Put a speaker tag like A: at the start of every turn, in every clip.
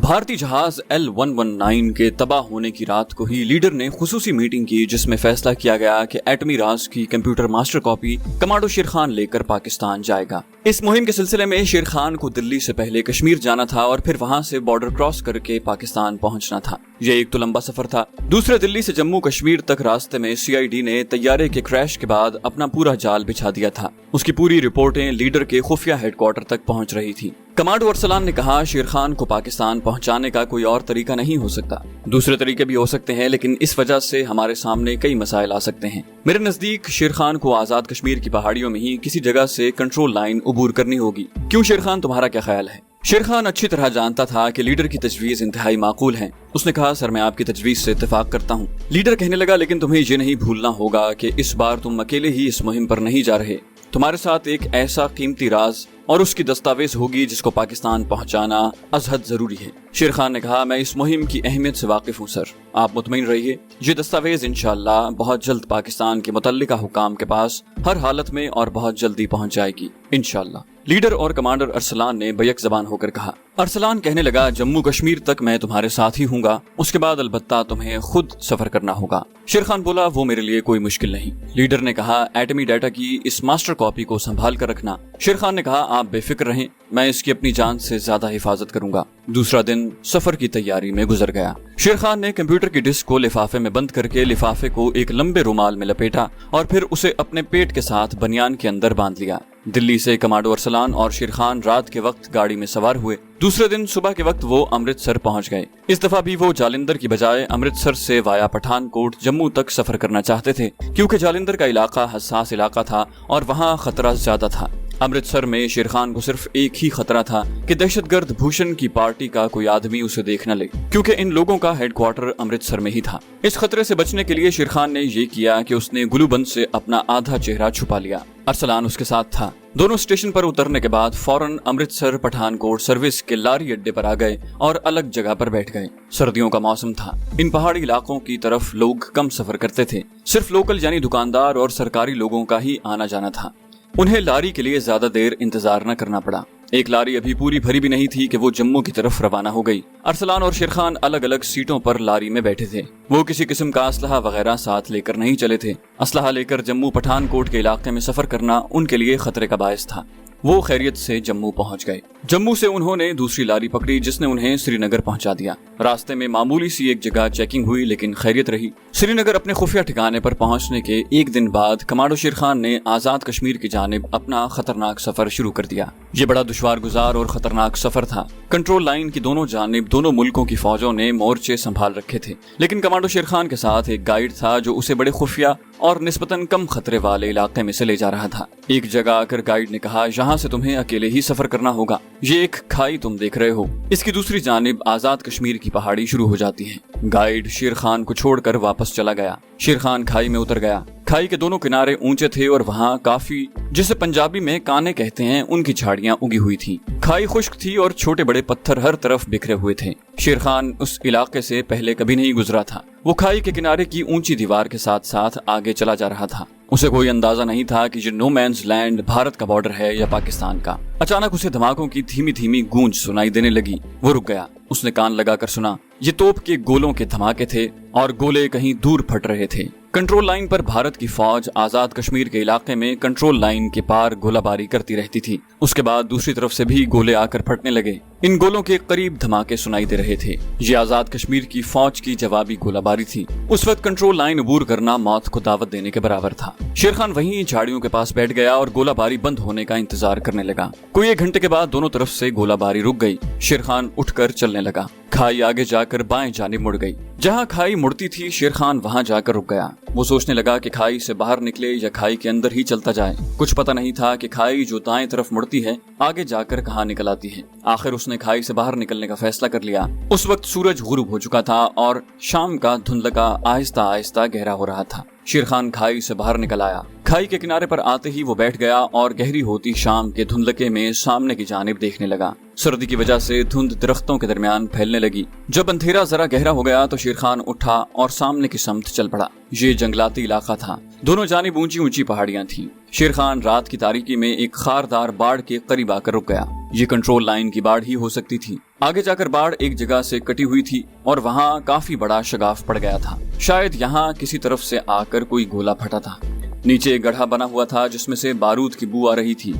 A: भारतीय जहाज L119 के तबाह होने की रात को ही लीडर ने खुसूसी मीटिंग की जिसमें फैसला किया गया कि एटमी राज की कंप्यूटर मास्टर कॉपी कमांडो शेर खान लेकर पाकिस्तान जाएगा। इस मुहिम के सिलसिले में शेर खान को दिल्ली से पहले कश्मीर जाना था और फिर वहां से बॉर्डर क्रॉस करके पाकिस्तान पहुंचना था। यह एक तो लंबा सफर था। दूसरे, दिल्ली से जम्मू कश्मीर तक रास्ते में CID ने तैयारे के क्रैश के बाद अपना पूरा जाल बिछा दिया था। उसकी पूरी रिपोर्टें लीडर के खुफिया हेडक्वार्टर तक पहुंच रही थी। कमांडो अरसलान ने कहा, शेर खान को पाकिस्तान पहुंचाने का कोई और तरीका नहीं हो सकता। दूसरे तरीके भी हो सकते हैं, लेकिन इस वजह से हमारे सामने कई मसाइल आ सकते हैं। मेरे नजदीक शेर खान को आजाद कश्मीर की पहाड़ियों में ही किसी जगह से कंट्रोल लाइन उबूर करनी होगी। क्यों शेर खान, तुम्हारा क्या ख्याल है? शेर खान अच्छी तरह जानता था कि लीडर की तजवीज इंतहाई माकूल है। उसने कहा, सर मैं आपकी तजवीज से इत्तेफाक करता हूँ। लीडर कहने लगा, लेकिन तुम्हें ये नहीं भूलना होगा कि इस बार तुम अकेले ही इस मुहिम पर नहीं जा रहे। तुम्हारे साथ एक ऐसा कीमती राज और उसकी दस्तावेज होगी जिसको पाकिस्तान पहुंचाना अजहद जरूरी है। शेर खान ने कहा, मैं इस मुहिम की अहमियत से वाकिफ हूँ सर, आप मुतमईन रहिए। ये दस्तावेज इंशाअल्लाह बहुत जल्द पाकिस्तान के मुतल्लिका हुकाम के पास हर हालत में और बहुत जल्दी पहुंच जाएगी इंशाअल्लाह। लीडर और कमांडर अरसलान ने बैक जबान होकर कहा। अरसलान कहने लगा, जम्मू कश्मीर तक मैं तुम्हारे साथ ही हूँगा, उसके बाद अलबत्ता तुम्हें खुद सफर करना होगा। शेर खान बोला, वो मेरे लिए कोई मुश्किल नहीं। लीडर ने कहा, एटमी डाटा की इस मास्टर कॉपी को संभाल कर रखना। शेर खान ने कहा, आप बेफिक्र रहें, मैं इसकी अपनी जान से ज्यादा हिफाजत करूंगा। दूसरा दिन सफर की तैयारी में गुजर गया। शेर खान ने कंप्यूटर की डिस्क को लिफाफे में बंद करके लिफाफे को एक लंबे रुमाल में लपेटा और फिर उसे अपने पेट के साथ बनियान के अंदर बांध लिया। दिल्ली से कमांडो अरसलान और शेर खान रात के वक्त गाड़ी में सवार हुए। दूसरे दिन सुबह के वक्त वो अमृतसर पहुंच गए। इस दफा भी वो जालिंधर की बजाय अमृतसर से वाया पठानकोट जम्मू तक सफर करना चाहते थे, क्योंकि जालिंधर का इलाका हसास इलाका था और वहाँ खतरा ज्यादा था। अमृतसर में शेर खान को सिर्फ एक ही खतरा था कि दहशतगर्द भूषण की पार्टी का कोई आदमी उसे देख न ले, क्योंकि इन लोगों का हेडक्वार्टर अमृतसर में ही था। इस खतरे से बचने के लिए शेर खान ने ये किया कि उसने गुलूबंद से अपना आधा चेहरा छुपा लिया। अरसलान उसके साथ था। दोनों स्टेशन पर उतरने के बाद फौरन अमृतसर पठानकोट सर्विस के लारी अड्डे पर आ गए और अलग जगह पर बैठ गए। सर्दियों का मौसम था। इन पहाड़ी इलाकों की तरफ लोग कम सफर करते थे। सिर्फ लोकल यानी दुकानदार और सरकारी लोगों का ही आना जाना था। उन्हें लारी के लिए ज्यादा देर इंतजार न करना पड़ा। एक लारी अभी पूरी भरी भी नहीं थी कि वो जम्मू की तरफ रवाना हो गई। अरसलान और शेर खान अलग अलग सीटों पर लारी में बैठे थे। वो किसी किस्म का असलहा वगैरह साथ लेकर नहीं चले थे। असलहा लेकर जम्मू पठानकोट के इलाके में सफर करना उनके लिए खतरे का बायस था। वो खैरियत से जम्मू पहुंच गए। जम्मू से उन्होंने दूसरी लारी पकड़ी जिसने उन्हें श्रीनगर पहुंचा दिया। रास्ते में मामूली सी एक जगह चेकिंग हुई, लेकिन खैरियत रही। श्रीनगर अपने खुफिया ठिकाने पर पहुंचने के एक दिन बाद कमांडो शेर खान ने आजाद कश्मीर की जानिब अपना खतरनाक सफर शुरू कर दिया। ये बड़ा दुश्वार गुजार और खतरनाक सफर था। कंट्रोल लाइन की दोनों जानिब दोनों मुल्कों की फौजों ने मोर्चे संभाल रखे थे, लेकिन कमांडो शेर खान के साथ एक गाइड था जो उसे बड़े खुफिया और निस्बतन कम खतरे वाले इलाके में से ले जा रहा था। एक जगह आकर गाइड ने कहा, यहाँ से तुम्हें अकेले ही सफर करना होगा। ये एक खाई तुम देख रहे हो, इसकी दूसरी जानिब आजाद कश्मीर की पहाड़ी शुरू हो जाती है। गाइड शेर खान को छोड़कर वापस चला गया। शेर खान खाई में उतर गया। खाई के दोनों किनारे ऊंचे थे और वहाँ काफी, जिसे पंजाबी में काने कहते हैं, उनकी झाड़ियाँ उगी हुई थी। खाई खुश्क थी और छोटे बड़े पत्थर हर तरफ बिखरे हुए थे। शेर खान उस इलाके से पहले कभी नहीं गुजरा था। वो खाई के किनारे की ऊंची दीवार के साथ साथ आगे चला जा रहा था। उसे कोई अंदाजा नहीं था कि ये नो मैन्स लैंड भारत का बॉर्डर है या पाकिस्तान का। अचानक उसे धमाकों की धीमी धीमी गूंज सुनाई देने लगी। वो रुक गया। उसने कान लगाकर सुना। ये तोप के गोलों के धमाके थे और गोले कहीं दूर फट रहे थे। कंट्रोल लाइन पर भारत की फौज आजाद कश्मीर के इलाके में कंट्रोल लाइन के पार गोलाबारी करती रहती थी। उसके बाद दूसरी तरफ से भी गोले आकर फटने लगे। इन गोलों के करीब धमाके सुनाई दे रहे थे। ये आजाद कश्मीर की फौज की जवाबी गोलाबारी थी। उस वक्त कंट्रोल लाइन अबूर करना मौत को दावत देने के बराबर था। शेर खान वहीं झाड़ियों के पास बैठ गया और गोलाबारी बंद होने का इंतजार करने लगा। कोई एक घंटे के बाद दोनों तरफ से गोलाबारी रुक गई। शेर खान उठकर चलने लगा। खाई आगे जाकर बाएं जानिब मुड़ गई। जहां खाई मुड़ती थी, शेर खान वहां जाकर रुक गया। वो सोचने लगा कि खाई से बाहर निकले या खाई के अंदर ही चलता जाए। कुछ पता नहीं था कि खाई जो दाएं तरफ मुड़ती है आगे जाकर कहां निकल आती है। आखिर उसने खाई से बाहर निकलने का फैसला कर लिया। उस वक्त सूरज गुरूब हो चुका था और शाम का धुंधलका आहिस्ता आहिस्ता गहरा हो रहा था। शेर खान खाई से बाहर निकल आया। खाई के किनारे पर आते ही वो बैठ गया और गहरी होती शाम के धुंधलके में सामने की जानिब देखने लगा। सर्दी की वजह से धुंध दरख्तों के दरमियान फैलने लगी। जब अंधेरा जरा गहरा हो गया तो शेर खान उठा और सामने की समत चल पड़ा। ये जंगलाती इलाका था। दोनों जानिब ऊंची ऊंची पहाड़ियां थीं। शेर खान रात की तारीकी में एक खारदार बाड़ के करीब आकर रुक गया। ये कंट्रोल लाइन की बाढ़ ही हो सकती थी। आगे जाकर बाढ़ एक जगह से कटी हुई थी और वहाँ काफी बड़ा शगाफ पड़ गया था। शायद यहाँ किसी तरफ से आकर कोई गोला फटा था। नीचे एक गड्ढा बना हुआ था जिसमें से बारूद की बू आ रही थी।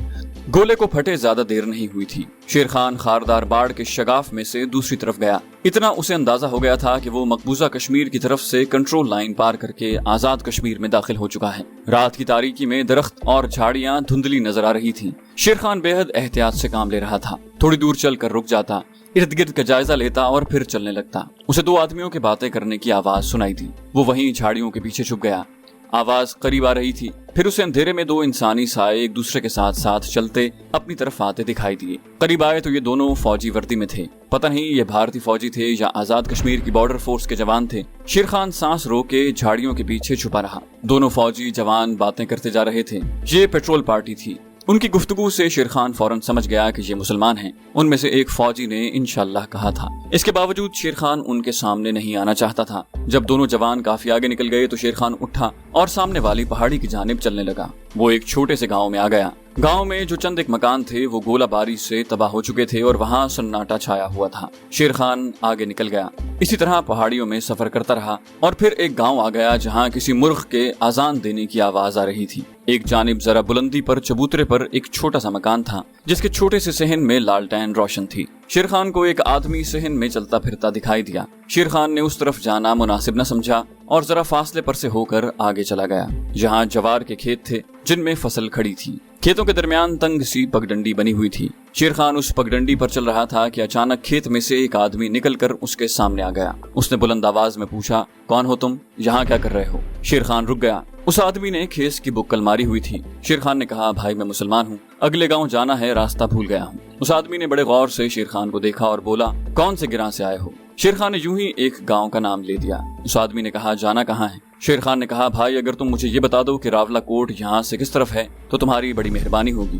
A: गोले को फटे ज्यादा देर नहीं हुई थी। शेर खान खारदार बाढ़ के शगाफ में से दूसरी तरफ गया। इतना उसे अंदाजा हो गया था कि वो मकबूजा कश्मीर की तरफ से कंट्रोल लाइन पार करके आजाद कश्मीर में दाखिल हो चुका है। रात की तारीकी में दरख्त और झाड़ियां धुंधली नजर आ रही थीं। शेर खान बेहद एहतियात से काम ले रहा था। थोड़ी दूर चलकर रुक जाता, इर्द गिर्द का जायजा लेता और फिर चलने लगता। उसे दो आदमियों की बातें करने की आवाज सुनाई दी। वो वहीं झाड़ियों के पीछे छुप गया। आवाज करीब आ रही थी। फिर उसे अंधेरे में दो इंसानी साए एक दूसरे के साथ साथ चलते अपनी तरफ आते दिखाई दिए। करीब आए तो ये दोनों फौजी वर्दी में थे। पता नहीं ये भारतीय फौजी थे या आजाद कश्मीर की बॉर्डर फोर्स के जवान थे। शेर खान सांस रोके झाड़ियों के पीछे छुपा रहा। दोनों फौजी जवान बातें करते जा रहे थे। ये पेट्रोल पार्टी थी। उनकी गुफ्तगू से शेर खान फौरन समझ गया कि ये मुसलमान हैं। उनमें से एक फौजी ने इंशाल्लाह कहा था। इसके बावजूद शेर खान उनके सामने नहीं आना चाहता था। जब दोनों जवान काफी आगे निकल गए तो शेर खान उठा और सामने वाली पहाड़ी की जानिब चलने लगा। वो एक छोटे से गांव में आ गया। गांव में जो चंद एक मकान थे वो गोलाबारी से तबाह हो चुके थे और वहाँ सन्नाटा छाया हुआ था। शेर खान आगे निकल गया। इसी तरह पहाड़ियों में सफर करता रहा और फिर एक गांव आ गया जहाँ किसी मुर्ग के आजान देने की आवाज आ रही थी। एक जानिब जरा बुलंदी पर चबूतरे पर एक छोटा सा मकान था जिसके छोटे से सहन में लालटेन रोशन थी। शेर खान को एक आदमी सहन में चलता फिरता दिखाई दिया। शेर खान ने उस तरफ जाना मुनासिब न समझा और जरा फासले पर से होकर आगे चला गया। जहाँ जवार के खेत थे जिनमें फसल खड़ी थी। खेतों के दरमियान तंग सी पगडंडी बनी हुई थी। शेर खान उस पगडंडी पर चल रहा था कि अचानक खेत में से एक आदमी निकलकर उसके सामने आ गया। उसने बुलंद आवाज में पूछा, कौन हो तुम, यहाँ क्या कर रहे हो? शेर खान रुक गया। उस आदमी ने खेस की बुक्कल मारी हुई थी। शेर खान ने कहा, भाई मैं मुसलमान हूँ, अगले गांव जाना है, रास्ता भूल गया हूँ। उस आदमी ने बड़े गौर से शेर खान को देखा और बोला, कौन से गिरां से आए हो? शेर खान ने यूं ही एक गांव का नाम ले दिया। उस आदमी ने कहा, जाना कहाँ है? शेर खान ने कहा, भाई अगर तुम मुझे ये बता दो कि रावला कोट यहाँ से किस तरफ है तो तुम्हारी बड़ी मेहरबानी होगी।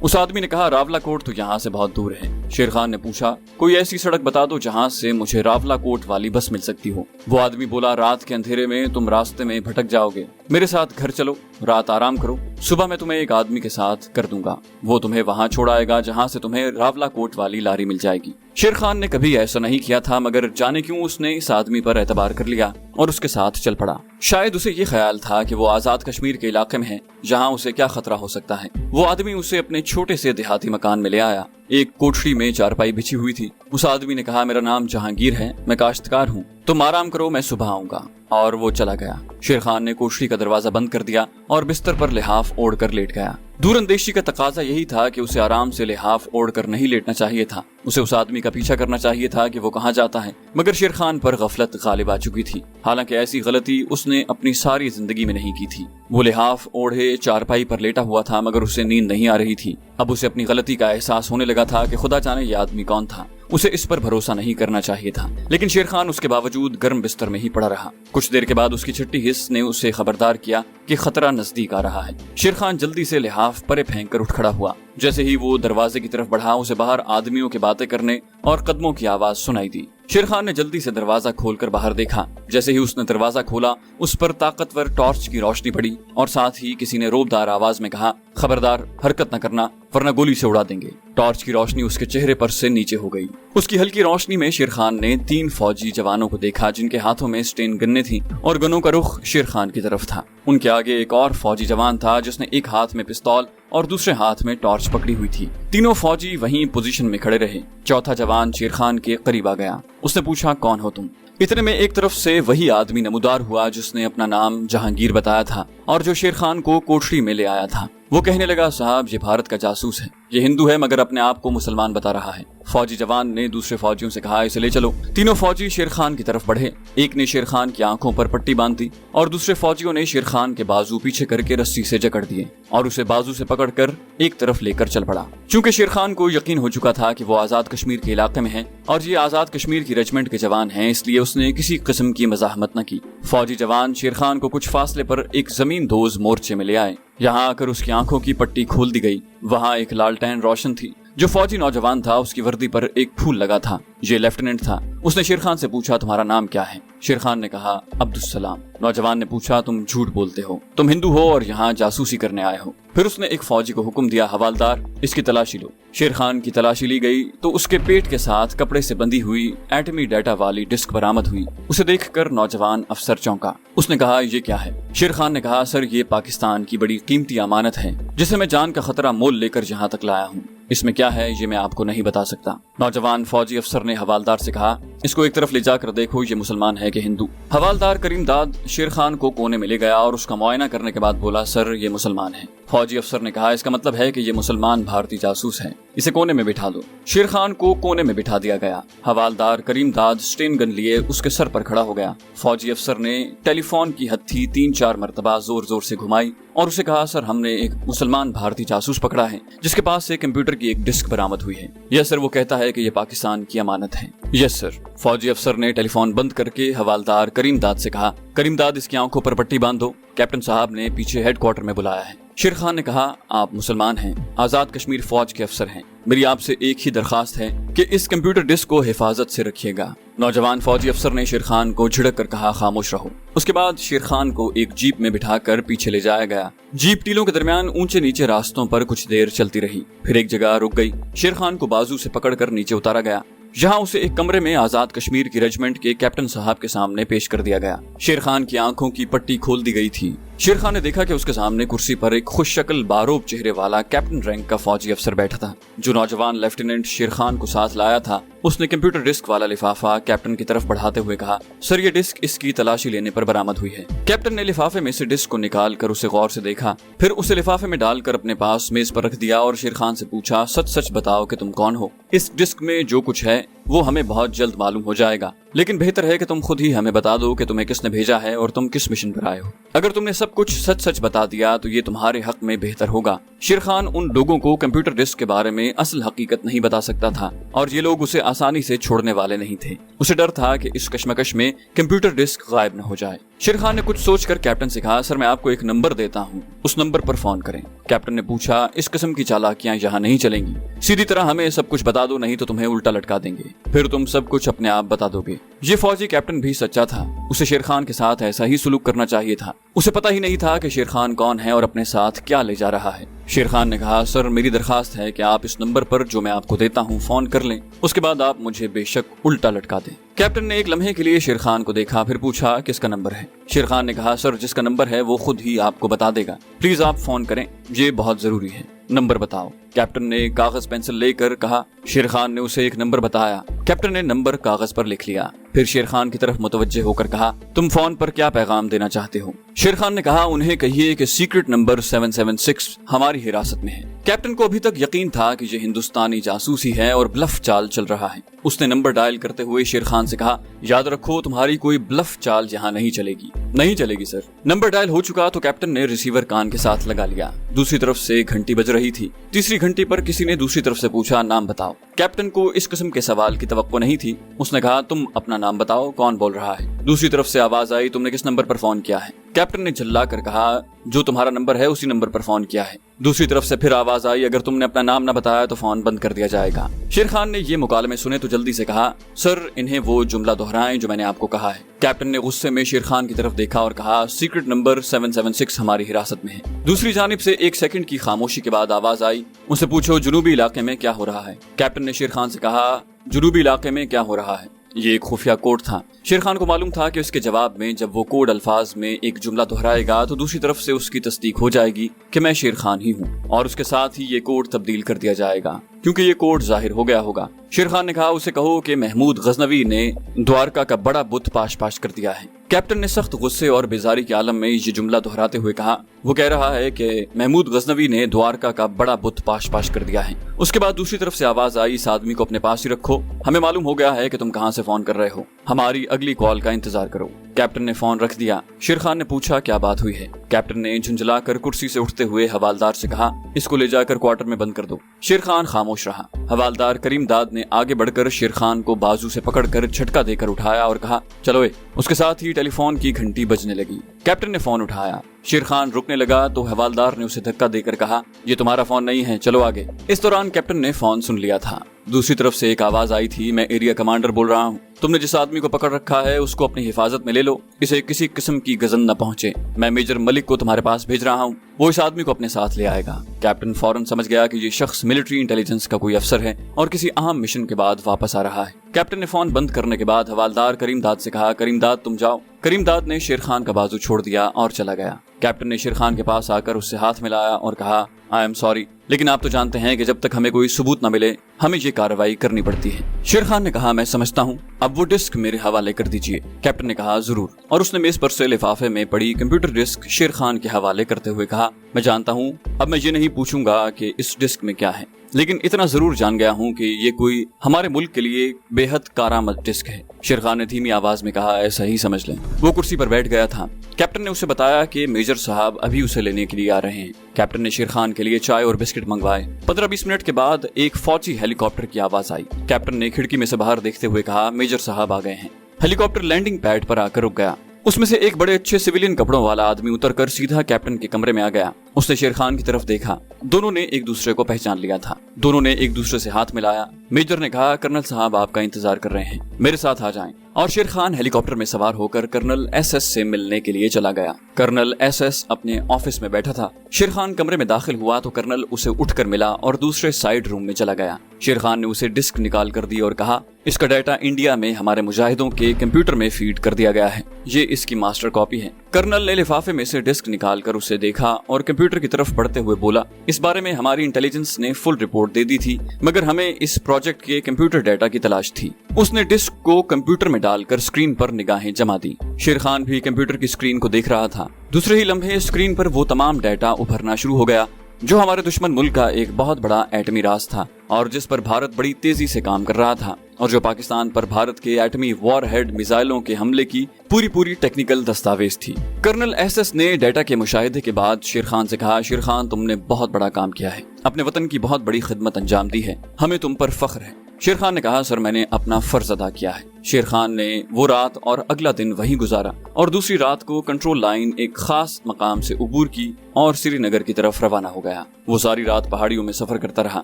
A: उस आदमी ने कहा, रावला कोट तो यहाँ से बहुत दूर है। शेर खान ने पूछा, कोई ऐसी सड़क बता दो जहाँ से मुझे रावला कोट वाली बस मिल सकती हो। वो आदमी बोला, रात के अंधेरे में तुम रास्ते में भटक जाओगे, मेरे साथ घर चलो, रात आराम करो, सुबह मैं तुम्हें एक आदमी के साथ कर दूंगा। वो तुम्हें वहाँ छोड़ आएगा जहाँ से तुम्हें रावला कोट वाली लारी मिल जाएगी। शेर खान ने कभी ऐसा नहीं किया था, मगर जाने क्यों उसने इस आदमी पर एतबार कर लिया और उसके साथ चल पड़ा। शायद उसे ये ख्याल था कि वो आजाद कश्मीर के इलाके में है जहाँ उसे क्या खतरा हो सकता है। वो आदमी उसे अपने छोटे से देहाती मकान में ले आया। एक कोठरी में चारपाई बिछी हुई थी। उस आदमी ने कहा, मेरा नाम जहांगीर है, मैं काश्तकार हूँ, तुम आराम करो, मैं सुबह आऊंगा। और वो चला गया। शेर खान ने कोठरी का दरवाजा बंद कर दिया और बिस्तर पर लिहाफ ओढ़ कर लेट गया। दूरअंदेशी का तकाजा यही था कि उसे आराम से लिहाफ ओढ़ कर नहीं लेटना चाहिए था। उसे उस आदमी का पीछा करना चाहिए था कि वो कहाँ जाता है, मगर शेर खान पर गफलत गालिब आ चुकी थी। हालांकि ऐसी गलती उसने अपनी सारी जिंदगी में नहीं की थी। वो लिहाफ ओढ़े चारपाई पर लेटा हुआ था मगर उसे नींद नहीं आ रही थी। अब उसे अपनी गलती का एहसास होने लगा था कि खुदा जाने ये आदमी कौन था। उसे इस पर भरोसा नहीं करना चाहिए था, लेकिन शेर खान उसके बावजूद गर्म बिस्तर में ही पड़ा रहा। कुछ देर के बाद उसकी छठी हिस्स ने उसे खबरदार किया कि खतरा नजदीक आ रहा है। शेर खान जल्दी से लिहाफ परे फेंक कर उठ खड़ा हुआ। जैसे ही वो दरवाजे की तरफ बढ़ा, उसे बाहर आदमियों की बातें करने और कदमों की आवाज सुनाई दी। शेर खान ने जल्दी से दरवाजा खोलकर बाहर देखा। जैसे ही उसने दरवाजा खोला, उस पर ताकतवर टॉर्च की रोशनी पड़ी और साथ ही किसी ने रोबदार आवाज में कहा, खबरदार, हरकत न करना वरना गोली से उड़ा देंगे। टॉर्च की रोशनी उसके चेहरे पर से नीचे हो गई। उसकी हल्की रोशनी में शेर खान ने 3 फौजी जवानों को देखा जिनके हाथों में स्टेन गन्ने थी और गनों का रुख शेर खान की तरफ था। उनके आगे एक और फौजी जवान था जिसने एक हाथ में पिस्तौल और दूसरे हाथ में टॉर्च पकड़ी हुई थी। तीनों फौजी वहीं पोजीशन में खड़े रहे। चौथा जवान शेर खान के करीब आ गया। उसने पूछा, कौन हो तुम? इतने में एक तरफ से वही आदमी नमूदार हुआ जिसने अपना नाम जहांगीर बताया था और जो शेर खान को कोठरी में ले आया था। वो कहने लगा, साहब ये भारत का जासूस है, ये हिंदू है मगर अपने आप को मुसलमान बता रहा है। फौजी जवान ने दूसरे फौजियों से कहा, इसे ले चलो। तीनों फौजी शेर खान की तरफ बढ़े। एक ने शेर खान की आंखों पर पट्टी बांध दी और दूसरे फौजियों ने शेर खान के बाजू पीछे करके रस्सी से जकड़ दिए और उसे बाजू से पकड़कर एक तरफ लेकर चल पड़ा। चूंकि शेर खान को यकीन हो चुका था कि वो आजाद कश्मीर के इलाके में है और ये आजाद कश्मीर की रेजिमेंट के जवान हैं, इसलिए उसने किसी किस्म की मजाहमत न की। फौजी जवान शेर खान को कुछ फासले पर एक जमीन दोज मोर्चे में ले आए। यहाँ आकर उसकी आंखों की पट्टी खोल दी गई। वहाँ एक लालटेन रोशन थी जो फौजी नौजवान था उसकी वर्दी पर एक फूल लगा था। ये लेफ्टिनेंट था। उसने शेर खान से पूछा, तुम्हारा नाम क्या है? शेर खान ने कहा, अब्दुस्सलाम। नौजवान ने पूछा, तुम झूठ बोलते हो, तुम हिंदू हो और यहाँ जासूसी करने आए हो। फिर उसने एक फौजी को हुक्म दिया, हवालदार इसकी तलाशी लो। शेर खान की तलाशी ली गई तो उसके पेट के साथ कपड़े से बंधी हुई एटमी डाटा वाली डिस्क बरामद हुई। उसे देखकर नौजवान अफसर चौंका। उसने कहा, ये क्या है? शेर खान ने कहा, सर ये पाकिस्तान की बड़ी कीमती अमानत है जिसे मैं जान का खतरा मोल लेकर यहाँ तक लाया हूँ। इसमें क्या है ये मैं आपको नहीं बता सकता। नौजवान फौजी अफसर ने हवालदार से कहा, इसको एक तरफ ले जाकर देखो ये मुसलमान है कि हिंदू। हवालदार करीम दाद शेर खान को कोने में ले गया और उसका मुआयना करने के बाद बोला, सर ये मुसलमान है। फौजी अफसर ने कहा, इसका मतलब है कि ये मुसलमान भारतीय जासूस है, इसे कोने में बिठा दो। शेर खान को कोने में बिठा दिया गया। हवालदार करीम दाद स्टेन गन लिए उसके सर पर खड़ा हो गया। फौजी अफसर ने टेलीफोन की हत्थी 3-4 मरतबा जोर जोर से घुमाई और उसे कहा, सर हमने एक मुसलमान भारतीय जासूस पकड़ा है जिसके पास से कंप्यूटर की एक डिस्क बरामद हुई है। यस सर, वो कहता है कि ये पाकिस्तान की अमानत है। Yes sir. फौजी अफसर ने टेलीफोन बंद करके हवालदार करीम दाद से कहा, करीम दाद इसकी आंखों पर पट्टी बांध दो, कैप्टन साहब ने पीछे हेडक्वार्टर में बुलाया है। शेर खान ने कहा, आप मुसलमान हैं, आजाद कश्मीर फौज के अफसर हैं, मेरी आपसे एक ही दरखास्त है कि इस कंप्यूटर डिस्क को हिफाजत से रखिएगा। नौजवान फौजी अफसर ने शेर खान को झिड़क कर कहा, खामोश रहो। उसके बाद शेर खान को एक जीप में बिठाकर पीछे ले जाया गया। जीप टीलों के दरमियान ऊंचे नीचे रास्तों पर कुछ देर चलती रही, फिर एक जगह रुक गई। शेर खान को बाजू से पकड़कर नीचे उतारा गया। यहाँ उसे एक कमरे में आजाद कश्मीर की रेजिमेंट के कैप्टन साहब के सामने पेश कर दिया गया। शेर खान की आंखों की पट्टी खोल दी गई थी। शेर खान ने देखा कि उसके सामने कुर्सी पर एक खुश शक्ल बारोब चेहरे वाला कैप्टन रैंक का फौजी अफसर बैठा था। जो नौजवान लेफ्टिनेंट शेर खान को साथ लाया था उसने कंप्यूटर डिस्क वाला लिफाफा कैप्टन की तरफ बढ़ाते हुए कहा, सर ये डिस्क इसकी तलाशी लेने पर बरामद हुई है। कैप्टन ने लिफाफे में से डिस्क को निकाल कर उसे गौर से देखा, फिर उसे लिफाफे में डालकर अपने पास मेज पर रख दिया और शेर खान से पूछा, सच सच बताओ कि तुम कौन हो? इस डिस्क में जो कुछ है वो हमें बहुत जल्द मालूम हो जाएगा, लेकिन बेहतर है कि तुम खुद ही हमें बता दो कि तुम्हें किसने भेजा है और तुम किस मिशन पर आए हो। अगर तुमने सब कुछ सच सच बता दिया तो ये तुम्हारे हक में बेहतर होगा। शेर खान उन लोगों को कंप्यूटर डिस्क के बारे में असल हकीकत नहीं बता सकता था और ये लोग उसे आसानी से छोड़ने वाले नहीं थे। उसे डर था कि इस कश्मकश में कंप्यूटर डिस्क गायब न हो जाए। शेर खान ने कुछ सोचकर कैप्टन से कहा, सर मैं आपको एक नंबर देता हूँ, उस नंबर पर फोन करें। कैप्टन ने पूछा, इस किस्म की चालाकियां यहाँ नहीं चलेंगी, सीधी तरह हमें सब कुछ बता दो, नहीं तो तुम्हें उल्टा लटका देंगे, फिर तुम सब कुछ अपने आप बता दोगे। ये फौजी कैप्टन भी सच्चा था, उसे शेर खान के साथ ऐसा ही सुलूक करना चाहिए था। उसे पता ही नहीं था कि शेर खान कौन है और अपने साथ क्या ले जा रहा है। शेर खान ने कहा, सर मेरी दरखास्त है कि आप इस नंबर पर जो मैं आपको देता हूँ फोन कर लें, उसके बाद आप मुझे बेशक उल्टा लटका दें। कैप्टन ने एक लम्हे के लिए शेर खान को देखा, फिर पूछा, किसका नंबर है? शेर खान ने कहा, सर जिसका नंबर है वो खुद ही आपको बता देगा, प्लीज आप फोन करें, ये बहुत जरूरी है, नंबर बताओ। कैप्टन ने कागज पेंसिल लेकर कहा। शेर खान ने उसे एक नंबर बताया। कैप्टन ने नंबर कागज पर लिख लिया, फिर शेर खान की तरफ मुतवज्जे होकर कहा, तुम फोन पर क्या पैगाम देना चाहते हो? शेर खान ने कहा, उन्हें कहिए कि सीक्रेट नंबर 776 हमारी हिरासत में है। कैप्टन को अभी तक यकीन था कि ये हिंदुस्तानी जासूसी है और ब्लफ चाल चल रहा है। उसने नंबर डायल करते हुए शेर खान से कहा, याद रखो तुम्हारी कोई ब्लफ चाल यहाँ नहीं चलेगी। नहीं चलेगी सर। नंबर डायल हो चुका तो कैप्टन ने रिसीवर कान के साथ लगा लिया। दूसरी तरफ से घंटी बज रही थी। तीसरी घंटी पर किसी ने दूसरी तरफ से पूछा, नाम बताओ। कैप्टन को इस किस्म के सवाल की तवक्को नहीं थी। उसने कहा, तुम अपना नाम बताओ, कौन बोल रहा है? दूसरी तरफ से आवाज आई, तुमने किस नंबर पर फोन किया है? कैप्टन ने झल्ला कर कहा, जो तुम्हारा नंबर है उसी नंबर पर फोन किया है। दूसरी तरफ से फिर आवाज आई, अगर तुमने अपना नाम न बताया तो फोन बंद कर दिया जाएगा। शेर खान ने ये मुकालमे सुने तो जल्दी से कहा, सर इन्हें वो जुमला दोहराएं जो मैंने आपको कहा है। कैप्टन ने गुस्से में शेर खान की तरफ देखा और कहा, सीक्रेट नंबर 776 हमारी हिरासत में है। दूसरी जानिब से एक सेकंड की खामोशी के बाद आवाज आई, उनसे पूछो जुनूबी इलाके में क्या हो रहा है। कैप्टन ने शेर खान से कहा, जुनूबी इलाके में क्या हो रहा है? ये एक खुफिया कोड था। शेर खान को मालूम था कि उसके जवाब में जब वो कोड अल्फाज में एक जुमला दोहराएगा तो दूसरी तरफ से उसकी तस्दीक हो जाएगी कि मैं शेर खान ही हूँ, और उसके साथ ही ये कोड तब्दील कर दिया जाएगा क्योंकि ये कोड जाहिर हो गया होगा। शेर खान ने कहा, उसे कहो कि महमूद गजनवी ने द्वारका का बड़ा बुत पाश पाश कर दिया है। कैप्टन ने सख्त गुस्से और बेजारी के आलम में ये जुमला दोहराते हुए कहा, वो कह रहा है कि महमूद गजनवी ने द्वारका का बड़ा बुत पाश पाश कर दिया है। उसके बाद दूसरी तरफ से आवाज आई, इस आदमी को अपने पास ही रखो, हमें मालूम हो गया है कि तुम कहाँ से फोन कर रहे हो। हमारी अगली कॉल का इंतजार करो। कैप्टन ने फोन रख दिया। शेर खान ने पूछा क्या बात हुई है। कैप्टन ने झुंझलाकर कुर्सी से उठते हुए हवालदार से कहा, इसको ले जाकर क्वार्टर में बंद कर दो। शेर खान खामोश रहा। हवालदार करीम दाद ने आगे बढ़कर शेर खान को बाजू से पकड़कर झटका देकर उठाया और कहा, चलो ए। उसके साथ ही टेलीफोन की घंटी बजने लगी। कैप्टन ने फोन उठाया। शेर खान रुकने लगा तो हवालदार ने उसे धक्का देकर कहा, ये तुम्हारा फोन नहीं है, चलो आगे। इस दौरान कैप्टन ने फोन सुन लिया था। दूसरी तरफ से एक आवाज आई थी, मैं एरिया कमांडर बोल रहा हूँ। तुमने जिस आदमी को पकड़ रखा है उसको अपनी हिफाजत में ले लो, इसे किसी किस्म की गजन न पहुंचे। मैं मेजर मलिक को तुम्हारे पास भेज रहा हूँ, वो इस आदमी को अपने साथ ले आएगा। कैप्टन फौरन समझ गया कि ये शख्स मिलिट्री इंटेलिजेंस का कोई अफसर है और किसी अहम मिशन के बाद वापस आ रहा है। कैप्टन ने फोन बंद करने के बाद हवालदार करीम दाद से कहा, करीम दाद तुम जाओ। करीम दाद ने शेर खान का बाजू छोड़ दिया और चला गया। कैप्टन ने शेर खान के पास आकर उससे हाथ मिलाया और कहा, आई एम सॉरी, लेकिन आप तो जानते हैं कि जब तक हमें कोई सबूत न मिले हमें ये कार्रवाई करनी पड़ती है। शेर खान ने कहा, मैं समझता हूँ, अब वो डिस्क मेरे हवाले कर दीजिए। कैप्टन ने कहा, जरूर। और उसने मेज पर से लिफाफे में पड़ी कंप्यूटर डिस्क शेर खान के हवाले करते हुए कहा, मैं जानता हूँ, अब मैं ये नहीं पूछूंगा कि इस डिस्क में क्या है, लेकिन इतना जरूर जान गया हूँ कि ये कोई हमारे मुल्क के लिए बेहद कारामद डिस्क है। शेर खान ने धीमी आवाज में कहा, ऐसा ही समझ लें। वो कुर्सी पर बैठ गया था। कैप्टन ने उसे बताया कि मेजर साहब अभी उसे लेने के लिए आ रहे हैं। कैप्टन ने शेर खान के लिए चाय और बिस्किट मंगवाए। 15-20 मिनट के बाद एक फौजी हेलीकॉप्टर की आवाज आई। कैप्टन ने खिड़की में से बाहर देखते हुए कहा, मेजर साहब आ गए हैं। हेलीकॉप्टर लैंडिंग पैड पर आकर रुक गया। उसमें से एक बड़े अच्छे सिविलियन कपड़ों वाला आदमी उतरकर सीधा कैप्टन के कमरे में आ गया। उसने शेर खान की तरफ देखा। दोनों ने एक दूसरे को पहचान लिया था। दोनों ने एक दूसरे से हाथ मिलाया। मेजर ने कहा, कर्नल साहब आपका इंतजार कर रहे हैं, मेरे साथ आ जाएं। और शेर खान हेलीकॉप्टर में सवार होकर कर्नल एसएस से मिलने के लिए चला गया। कर्नल एसएस अपने ऑफिस में बैठा था। शेर खान कमरे में दाखिल हुआ तो कर्नल उसे उठकर मिला और दूसरे साइड रूम में चला गया। शेर खान ने उसे डिस्क निकाल कर दी और कहा, इसका डाटा इंडिया में हमारे मुजाहिदों के कंप्यूटर में फीड कर दिया गया है, ये इसकी मास्टर कॉपी है। कर्नल ने लिफाफे में से डिस्क निकाल कर उसे देखा और कंप्यूटर की तरफ बढ़ते हुए बोला, इस बारे में हमारी इंटेलिजेंस ने फुल रिपोर्ट दे दी थी, मगर हमें इस प्रोजेक्ट के कंप्यूटर डाटा की तलाश थी। उसने डिस्क को कंप्यूटर में डालकर स्क्रीन पर निगाहें जमा दी। शेर खान भी कंप्यूटर की स्क्रीन को देख रहा था। दूसरे ही लम्हे स्क्रीन पर वो तमाम डाटा उभरना शुरू हो गया जो हमारे दुश्मन मुल्क का एक बहुत बड़ा एटमी राज था और जिस पर भारत बड़ी तेजी से काम कर रहा था और जो पाकिस्तान पर भारत के एटमी वॉर हेड मिसाइलों के हमले की पूरी टेक्निकल दस्तावेज थी। कर्नल एसएस ने डाटा के मुशाहिदे के बाद शेर खान से कहा, शेर खान तुमने बहुत बड़ा काम किया है, अपने वतन की बहुत बड़ी खिदमत अंजाम दी है, हमें तुम पर फख्र है। शेर खान ने कहा, सर मैंने अपना फर्ज अदा किया है। शेर खान ने वो रात और अगला दिन वहीं गुजारा और दूसरी रात को कंट्रोल लाइन एक खास मकाम से उबूर की और श्रीनगर की तरफ रवाना हो गया। वो सारी रात पहाड़ियों में सफर करता रहा।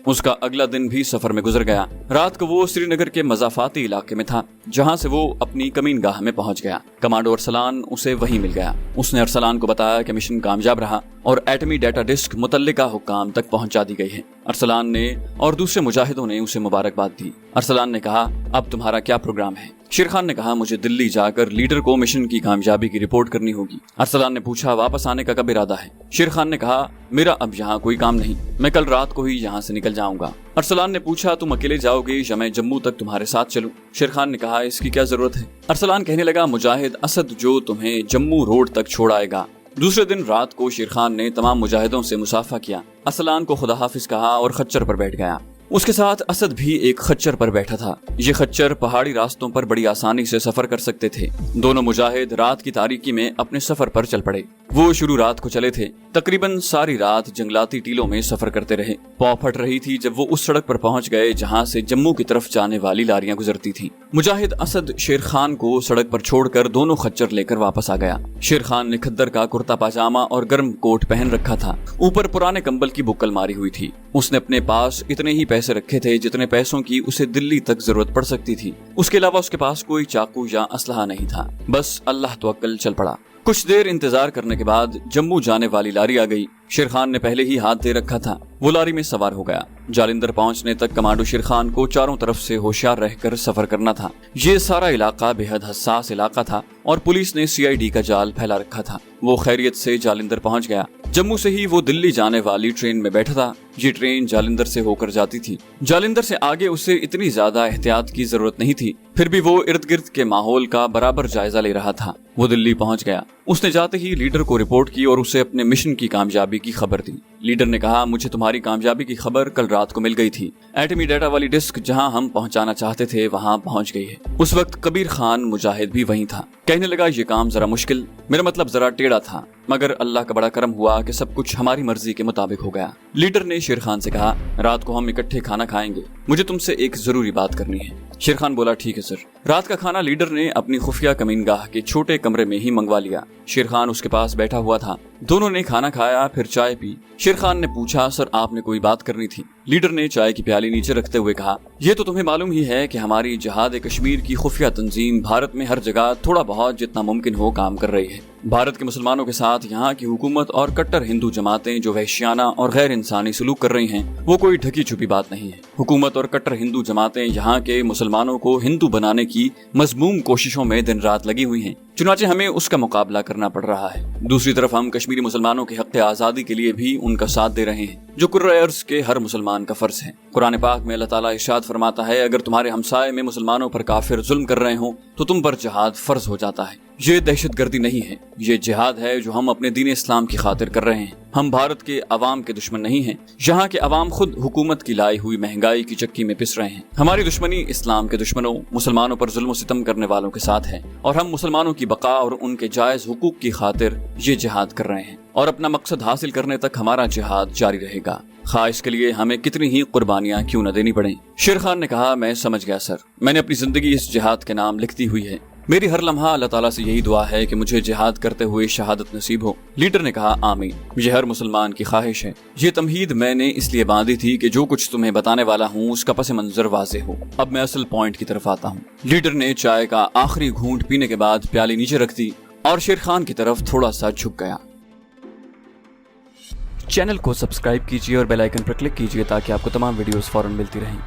A: उसका अगला दिन भी सफर में गुजर गया। रात को वो श्रीनगर के मज़ाफाती इलाके में था जहां से वो अपनी कमीनगाह में पहुंच गया। कमांडो अरसलान उसे वहीं मिल गया। उसने अरसलान को बताया कि मिशन कामयाब रहा और एटमी डाटा डिस्क मुतल्लिका हुक्काम तक पहुंचा दी गई है। अरसलान ने और दूसरे मुजाहिदों ने उसे मुबारकबाद दी। अरसलान ने कहा, अब तुम्हारा क्या प्रोग्राम है? शेर खान ने कहा, मुझे दिल्ली जाकर लीडर को मिशन की कामयाबी की रिपोर्ट करनी होगी। अरसलान ने पूछा, वापस आने का कब इरादा है? शेर खान ने कहा, मेरा अब यहाँ कोई काम नहीं, मैं कल रात को ही यहाँ से निकल जाऊंगा। अरसलान ने पूछा, तुम अकेले जाओगे या मैं जम्मू तक तुम्हारे साथ चलूं? शेर खान ने कहा, इसकी क्या जरूरत है? अरसलान कहने लगा, मुजाहिद असद जो तुम्हें जम्मू रोड तक छोड़ आएगा। दूसरे दिन रात को शेर खान ने तमाम मुजाहिदों से मुसाफा किया। अरसलान को खुदा हाफिज कहा और खच्चर पर बैठ गया। उसके साथ असद भी एक खच्चर पर बैठा था। ये खच्चर पहाड़ी रास्तों पर बड़ी आसानी से सफर कर सकते थे। दोनों मुजाहिद रात की तारीकी में अपने सफर पर चल पड़े। वो शुरू रात को चले थे। तकरीबन सारी रात जंगलाती टीलों में सफर करते रहे। पौ फट रही थी जब वो उस सड़क पर पहुंच गए जहां से जम्मू की तरफ जाने वाली लारियां गुजरती थी। मुजाहिद असद शेर खान को सड़क पर छोड़कर दोनों खच्चर लेकर वापस आ गया। शेर खान ने खद्दर का कुर्ता पाजामा और गर्म कोट पहन रखा था। ऊपर पुराने कंबल की बुक्कल मारी हुई थी। उसने अपने पास इतने ही पैसे रखे थे जितने पैसों की उसे दिल्ली तक जरूरत पड़ सकती थी। उसके अलावा उसके पास कोई चाकू या असलहा नहीं था। बस अल्लाह तवक्कल चल पड़ा। कुछ देर इंतजार करने के बाद जम्मू जाने वाली लारी आ गई। शेर खान ने पहले ही हाथ दे रखा था। वो लारी में सवार हो गया। जालिंदर पहुंचने तक कमांडो शेर खान को चारों तरफ से होशियार रहकर सफर करना था। ये सारा इलाका बेहद हसास इलाका था और पुलिस ने सीआईडी का जाल फैला रखा था। वो खैरियत से जालिंदर पहुंच गया। जम्मू से ही वो दिल्ली जाने वाली ट्रेन में बैठा था। ये ट्रेन जालिंदर से होकर जाती थी। जालिंदर से आगे उसे इतनी ज्यादा एहतियात की जरूरत नहीं थी, फिर भी वो इर्द गिर्द के माहौल का बराबर जायजा ले रहा था। वो दिल्ली पहुंच गया। उसने जाते ही लीडर को रिपोर्ट की और उसे अपने मिशन की कामयाबी की खबर दी। लीडर ने कहा, मुझे तुम्हारी कामयाबी की खबर कल रात को मिल गई थी। एटमी डाटा वाली डिस्क जहां हम पहुंचाना चाहते थे वहां पहुंच गई है। उस वक्त कबीर खान मुजाहिद भी वहीं था। कहने लगा, ये काम जरा मुश्किल, मेरा मतलब जरा टेढ़ा था, मगर अल्लाह का बड़ा करम हुआ कि सब कुछ हमारी मर्जी के मुताबिक हो गया। लीडर ने शेर खान से कहा, रात को हम इकट्ठे खाना खाएंगे, मुझे तुमसे एक जरूरी बात करनी है। शेर खान बोला, ठीक है सर। रात का खाना लीडर ने अपनी खुफिया कमीनगाह के छोटे कमरे में ही मंगवा लिया। शेर खान उसके पास बैठा हुआ था। दोनों ने खाना खाया, फिर चाय पी। शेर खान ने पूछा, सर आपने कोई बात करनी थी? लीडर ने चाय की प्याली नीचे रखते हुए कहा, ये तो तुम्हें मालूम ही है कि हमारी जिहाद कश्मीर की खुफिया तंजीम भारत में हर जगह थोड़ा बहुत जितना मुमकिन हो काम कर रही है। भारत के मुसलमानों के साथ यहाँ की हुकूमत और कट्टर हिंदू जमातें जो वहशियाना और गैर इंसानी सलूक कर रही हैं, वो कोई ढकी छुपी बात नहीं है। हुकूमत और कट्टर हिंदू जमातें यहाँ के मुसलमानों को हिंदू बनाने की मजमूम कोशिशों में दिन रात लगी हुई हैं। चुनाचे हमें उसका मुकाबला करना पड़ रहा है। दूसरी तरफ हम कश्मीरी मुसलमानों के हक़ आज़ादी के लिए भी उनका साथ दे रहे हैं, जो कुर्रे अर्ज़ के हर मुसलमान का फर्ज है। कुरान पाक में अल्लाह ताला इरशाद फरमाता है, अगर तुम्हारे हमसाये में मुसलमानों पर काफिर जुल्म कर रहे हो तो तुम पर जिहाद फर्ज हो जाता है। ये दहशतगर्दी नहीं है, ये जिहाद है जो हम अपने दीन इस्लाम की खातिर कर रहे हैं। हम भारत के अवाम के दुश्मन नहीं हैं। यहाँ के अवाम खुद हुकूमत की लाई हुई महंगाई की चक्की में पिस रहे हैं। हमारी दुश्मनी इस्लाम के दुश्मनों, मुसलमानों पर जुल्म सितम करने वालों के साथ है, और हम मुसलमानों की बका और उनके जायज हुकूक की खातिर ये जिहाद कर रहे हैं, और अपना मकसद हासिल करने तक हमारा जिहाद जारी रहेगा, खा इसके लिए हमें कितनी ही कुर्बानियां क्यों न देनी पड़े। शेर खान ने कहा, मैं समझ गया सर, मैंने अपनी जिंदगी इस जिहाद के नाम लिख दी हुई है। मेरी हर लम्हा अल्लाह ताला से यही दुआ है कि मुझे जिहाद करते हुए शहादत नसीब हो। लीडर ने कहा, आमीन। ये हर मुसलमान की ख्वाहिश है। ये तमहीद मैंने इसलिए बांधी थी कि जो कुछ तुम्हें बताने वाला हूँ उसका पस मंजर वाज़े हो। अब मैं असल पॉइंट की तरफ आता हूँ। लीडर ने चाय का आखिरी घूंट पीने के बाद प्याली नीचे रख दी और शेर खान की तरफ थोड़ा सा झुक गया। चैनल को सब्सक्राइब कीजिए और बेल आइकन पर क्लिक कीजिए ताकि आपको तमाम वीडियोस फौरन मिलती रहें।